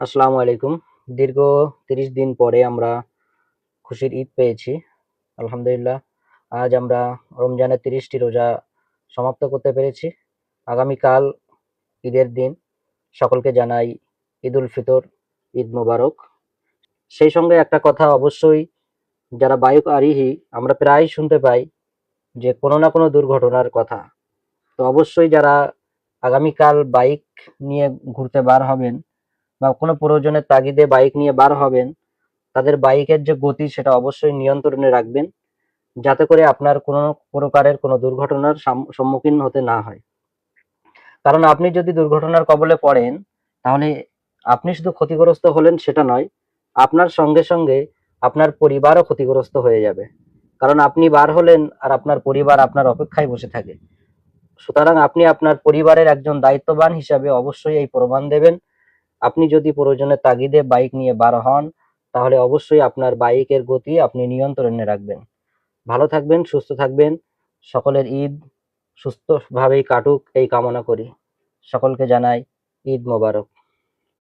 আসসালামু আলাইকুম। দীর্ঘ ৩০ দিন পরে আমরা খুশির ঈদ পেয়েছি। আলহামদুলিল্লাহ। আজ আমরা রমজানের ৩০ টি রোজা সমাপ্ত করতে পেরেছি। আগামীকাল ঈদের দিন। সকলকে জানাই ঈদুল ফিতর, ঈদ মোবারক। সেই সঙ্গে একটা কথা অবশ্যই যারা বাইক আরোহী আমরা প্রায়ই শুনতে পাই যে কোনো না কোনো দুর্ঘটনার কথা। তো অবশ্যই যারা আগামীকাল বাইক নিয়ে ঘুরতে বার হবেন বা কোনো প্রয়োজনের তাগিদে বাইক নিয়ে বার হবেন, তাদের বাইকের যে গতি সেটা অবশ্যই নিয়ন্ত্রণে রাখবেন, যাতে করে আপনার কোনো প্রকারের কোনো দুর্ঘটনার সম্মুখীন হতে না হয়। কারণ আপনি যদি দুর্ঘটনার কবলে পড়েন, তাহলে আপনি শুধু ক্ষতিগ্রস্ত হলেন সেটা নয়, আপনার সঙ্গে সঙ্গে আপনার পরিবারও ক্ষতিগ্রস্ত হয়ে যাবে। কারণ আপনি বার হলেন আর আপনার পরিবার আপনার অপেক্ষায় বসে থাকে। সুতরাং আপনি আপনার পরিবারের একজন দায়িত্ববান হিসাবে অবশ্যই এই প্রমাণ দেবেন। আপনি যদি প্রয়োজনের তাগিদে বাইক নিয়ে বার হন, তাহলে অবশ্যই আপনার বাইকের গতি আপনি নিয়ন্ত্রণে রাখবেন। ভালো থাকবেন, সুস্থ থাকবেন। সকলের ঈদ সুস্থভাবেই কাটুক এই কামনা করি। সকলকে জানাই ঈদ মোবারক।